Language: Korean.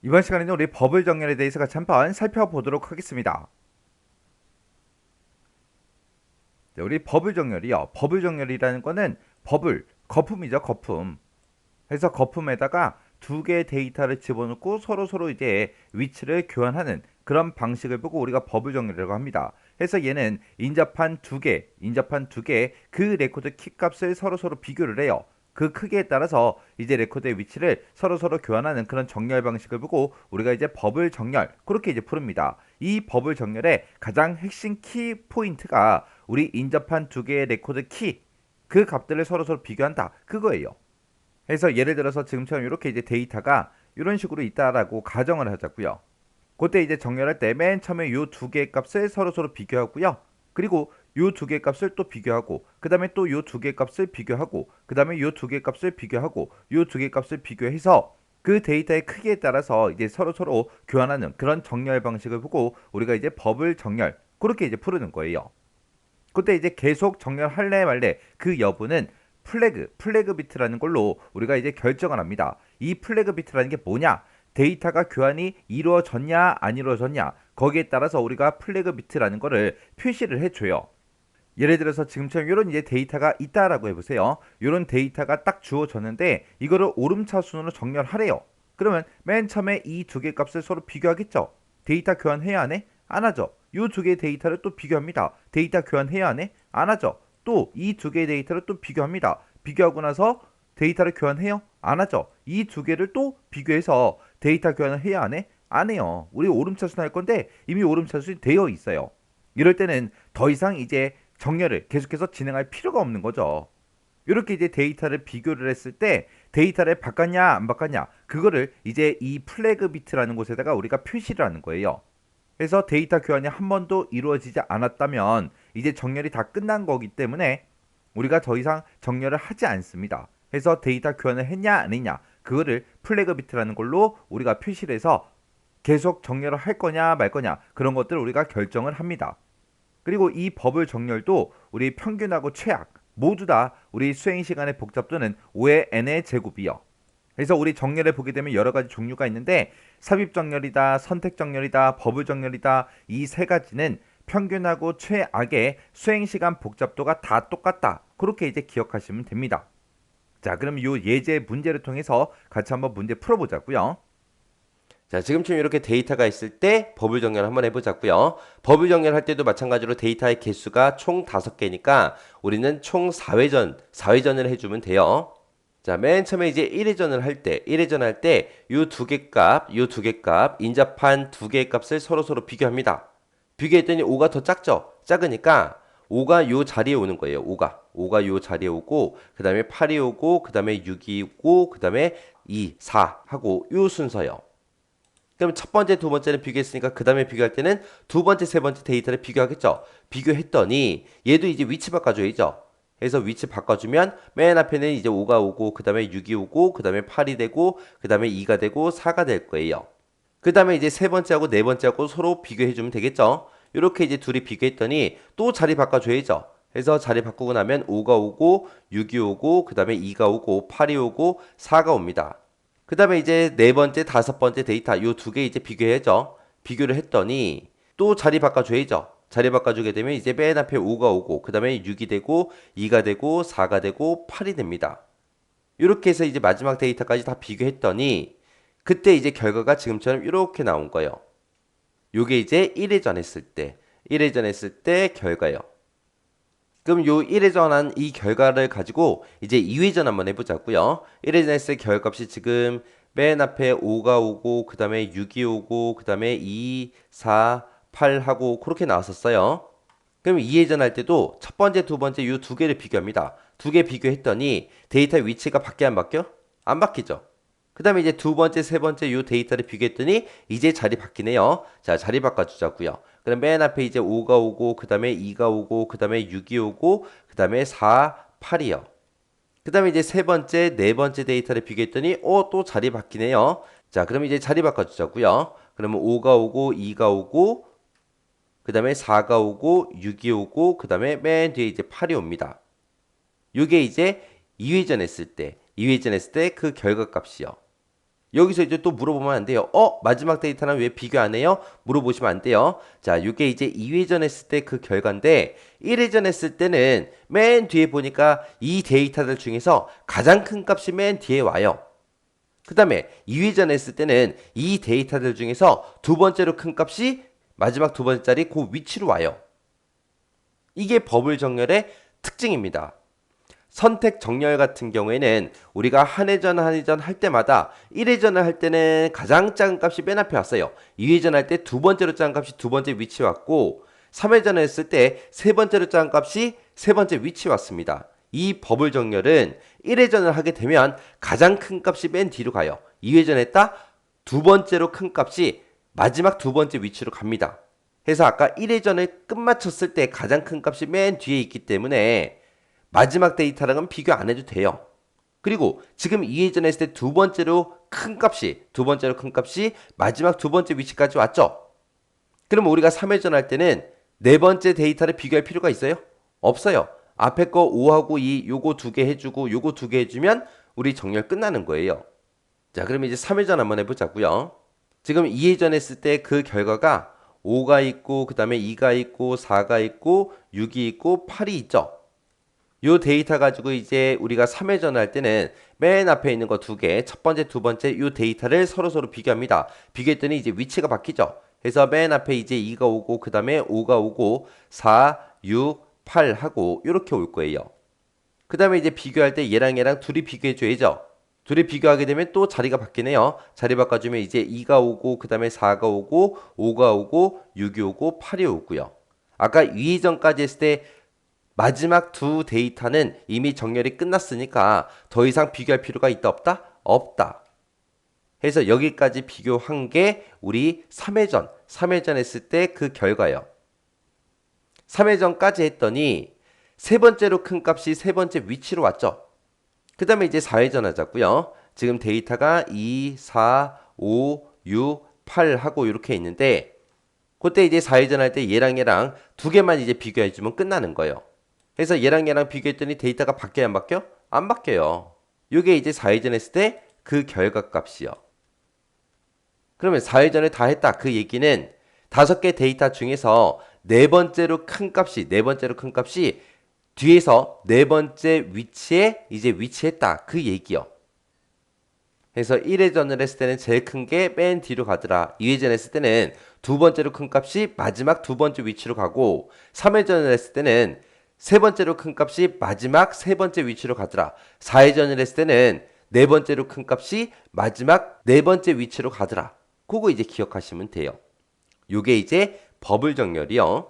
이번 시간에는 우리 버블 정렬에 대해서 같이 한번 살펴보도록 하겠습니다. 네, 우리 버블 정렬이요. 버블 정렬이라는 거는 버블, 거품이죠, 거품. 그래서 거품에다가 두 개의 데이터를 집어넣고 서로 이제 위치를 교환하는 그런 방식을 보고 우리가 버블 정렬이라고 합니다. 그래서 얘는 인접한 두 개 그 레코드 키 값을 서로 비교를 해요. 그 크기에 따라서 이제 레코드의 위치를 서로 교환하는 그런 정렬 방식을 보고 우리가 이제 버블 정렬 그렇게 이제 부릅니다. 이 버블 정렬의 가장 핵심 키 포인트가 우리 인접한 두 개의 레코드 키 그 값들을 서로 비교한다 그거예요. 그래서 예를 들어서 지금처럼 이렇게 이제 데이터가 이런 식으로 있다라고 가정을 하자고요. 그때 이제 정렬할 때 맨 처음에 요 두 개의 값을 서로 비교하고요. 그리고 요 두 개의 값을 또 비교하고 그 다음에 또 요 두 개의 값을 비교하고 그 다음에 요 두 개의 값을 비교하고 요 두 개의 값을 비교해서 그 데이터의 크기에 따라서 이제 서로 교환하는 그런 정렬 방식을 보고 우리가 이제 버블 정렬 그렇게 이제 부르는 거예요. 그때 이제 계속 정렬할래 말래 그 여부는 플래그 비트라는 걸로 우리가 이제 결정을 합니다. 이 플래그 비트라는 게 뭐냐? 데이터가 교환이 이루어졌냐 안 이루어졌냐 거기에 따라서 우리가 플래그 비트라는 거를 표시를 해줘요. 예를 들어서 지금처럼 이런 이제 데이터가 있다라고 해보세요. 이런 데이터가 딱 주어졌는데 이거를 오름차순으로 정렬하래요. 그러면 맨 처음에 이 두 개 값을 서로 비교하겠죠. 데이터 교환해야 하네? 안 하죠. 이 두 개의 데이터를 또 비교합니다. 데이터 교환해야 하네? 안 하죠. 또 이 두 개의 데이터를 또 비교합니다. 비교하고 나서 데이터를 교환해요? 안 하죠. 이 두 개를 또 비교해서 데이터 교환을 해야 하네? 안 해요. 우리 오름차순 할 건데 이미 오름차순이 되어 있어요. 이럴 때는 더 이상 이제 정렬을 계속해서 진행할 필요가 없는 거죠. 이렇게 이제 데이터를 비교를 했을 때 데이터를 바꿨냐 안 바꿨냐 그거를 이제 이 플래그 비트라는 곳에다가 우리가 표시를 하는 거예요. 그래서 데이터 교환이 한 번도 이루어지지 않았다면 이제 정렬이 다 끝난 거기 때문에 우리가 더 이상 정렬을 하지 않습니다. 그래서 데이터 교환을 했냐 안 했냐 그거를 플래그 비트라는 걸로 우리가 표시를 해서 계속 정렬을 할 거냐 말 거냐 그런 것들을 우리가 결정을 합니다. 그리고 이 버블 정렬도 우리 평균하고 최악 모두 다 우리 수행 시간의 복잡도는 5의 n의 제곱이요. 그래서 우리 정렬을 보게 되면 여러 가지 종류가 있는데 삽입 정렬이다, 선택 정렬이다, 버블 정렬이다 이 세 가지는 평균하고 최악의 수행 시간 복잡도가 다 똑같다. 그렇게 이제 기억하시면 됩니다. 자, 그럼 이 예제 문제를 통해서 같이 한번 문제 풀어보자고요. 자, 지금처럼 이렇게 데이터가 있을 때 버블 정렬 한번 해보자고요. 버블 정렬할 때도 마찬가지로 데이터의 개수가 총 5개니까 우리는 총 4회전을 해주면 돼요. 자, 맨 처음에 이제 1회전을 할 때, 1회전 할 때 요 두 개 값, 인접한 두 개의 값을 서로 비교합니다. 비교했더니 5가 더 작죠? 작으니까 5가 요 자리에 오는 거예요. 5가 요 자리에 오고 그 다음에 8이 오고 그 다음에 6이 오고 그 다음에 2, 4 하고 요 순서요. 그럼 첫 번째, 두 번째는 비교했으니까 그 다음에 비교할 때는 두 번째, 세 번째 데이터를 비교하겠죠. 비교했더니 얘도 이제 위치 바꿔줘야죠. 그래서 위치 바꿔주면 맨 앞에는 이제 5가 오고 그 다음에 6이 오고 그 다음에 8이 되고 그 다음에 2가 되고 4가 될 거예요. 그 다음에 이제 세 번째하고 네 번째하고 서로 비교해주면 되겠죠. 이렇게 이제 둘이 비교했더니 또 자리 바꿔줘야죠. 그래서 자리 바꾸고 나면 5가 오고 6이 오고 그 다음에 2가 오고 8이 오고 4가 옵니다. 그 다음에 이제 네 번째, 다섯 번째 데이터 요 두 개 이제 비교해야죠. 비교를 했더니 또 자리 바꿔줘야죠. 자리 바꿔주게 되면 이제 맨 앞에 5가 오고 그 다음에 6이 되고 2가 되고 4가 되고 8이 됩니다. 이렇게 해서 이제 마지막 데이터까지 다 비교했더니 그때 이제 결과가 지금처럼 이렇게 나온 거예요. 요게 이제 1회전 했을 때, 1회전 했을 때 결과요. 그럼 요 1회전한 이 결과를 가지고 이제 2회전 한번 해보자고요. 1회전 했을 때 결과값이 지금 맨 앞에 5가 오고 그 다음에 6이 오고 그 다음에 2, 4, 8 하고 그렇게 나왔었어요. 그럼 2회전 할 때도 첫 번째, 두 번째 요 두 개를 비교합니다. 두 개 비교했더니 데이터 위치가 바뀌어 안 바뀌어? 안 바뀌죠. 그 다음에 이제 두 번째, 세 번째 요 데이터를 비교했더니 이제 자리 바뀌네요. 자, 자리 바꿔주자고요. 그럼 맨 앞에 이제 5가 오고 그 다음에 2가 오고 그 다음에 6이 오고 그 다음에 4, 8이요. 그 다음에 이제 세 번째, 네 번째 데이터를 비교했더니 또 자리 바뀌네요. 자, 그럼 이제 자리 바꿔주자고요. 그러면 5가 오고 2가 오고 그 다음에 4가 오고 6이 오고 그 다음에 맨 뒤에 이제 8이 옵니다. 이게 이제 2회전 했을 때 그 결과값이요. 여기서 이제 또 물어보면 안 돼요. 마지막 데이터는 왜 비교 안 해요? 물어보시면 안 돼요. 자, 이게 이제 2회전 했을 때 그 결과인데 1회전 했을 때는 맨 뒤에 보니까 이 데이터들 중에서 가장 큰 값이 맨 뒤에 와요. 그 다음에 2회전 했을 때는 이 데이터들 중에서 두 번째로 큰 값이 마지막 두 번째 자리 그 위치로 와요. 이게 버블 정렬의 특징입니다. 선택 정렬 같은 경우에는 우리가 한 회전 할 때마다 1회전을 할 때는 가장 작은 값이 맨 앞에 왔어요. 2회전 할 때 두 번째로 작은 값이 두 번째 위치에 왔고 3회전을 했을 때 세 번째로 작은 값이 세 번째 위치에 왔습니다. 이 버블 정렬은 1회전을 하게 되면 가장 큰 값이 맨 뒤로 가요. 2회전 했다 두 번째로 큰 값이 마지막 두 번째 위치로 갑니다. 그래서 아까 1회전을 끝마쳤을 때 가장 큰 값이 맨 뒤에 있기 때문에 마지막 데이터랑은 비교 안 해도 돼요. 그리고 지금 2회전 했을 때 두 번째로 큰 값이 마지막 두 번째 위치까지 왔죠? 그러면 우리가 3회전 할 때는 네 번째 데이터를 비교할 필요가 있어요? 없어요. 앞에 거 5하고 2 요거 두 개 해주고 요거 두 개 해주면 우리 정렬 끝나는 거예요. 자, 그럼 이제 3회전 한번 해보자고요. 지금 2회전 했을 때 그 결과가 5가 있고 그 다음에 2가 있고 4가 있고 6이 있고 8이 있죠? 요 데이터 가지고 이제 우리가 3회전 할 때는 맨 앞에 있는 거 두 개, 첫 번째, 두 번째 요 데이터를 서로 비교합니다. 비교했더니 이제 위치가 바뀌죠. 그래서 맨 앞에 이제 2가 오고 그 다음에 5가 오고 4, 6, 8 하고 요렇게 올 거예요. 그 다음에 이제 비교할 때 얘랑 둘이 비교해 줘야죠. 둘이 비교하게 되면 또 자리가 바뀌네요. 자리 바꿔주면 이제 2가 오고 그 다음에 4가 오고 5가 오고 6이 오고 8이 오고요. 아까 2회전까지 했을 때 마지막 두 데이터는 이미 정렬이 끝났으니까 더 이상 비교할 필요가 있다 없다? 없다. 해서 여기까지 비교한 게 우리 3회전 했을 때 그 결과예요. 3회전까지 했더니 세 번째로 큰 값이 세 번째 위치로 왔죠. 그 다음에 이제 4회전 하자고요. 지금 데이터가 2, 4, 5, 6, 8 하고 이렇게 있는데 그때 이제 4회전 할 때 얘랑 두 개만 이제 비교해주면 끝나는 거예요. 그래서 얘랑 비교했더니 데이터가 바뀌어요, 안 바뀌어? 안 바뀌어요. 이게 이제 4회전 했을 때 그 결과 값이요. 그러면 4회전을 다 했다. 그 얘기는 5개 데이터 중에서 네 번째로 큰 값이 뒤에서 네 번째 위치에 이제 위치했다. 그 얘기요. 그래서 1회전을 했을 때는 제일 큰 게 맨 뒤로 가더라. 2회전 했을 때는 두 번째로 큰 값이 마지막 두 번째 위치로 가고 3회전을 했을 때는 세 번째로 큰 값이 마지막 세 번째 위치로 가더라. 4회전을 했을 때는 네 번째로 큰 값이 마지막 네 번째 위치로 가더라. 그거 이제 기억하시면 돼요. 요게 이제 버블 정렬이요.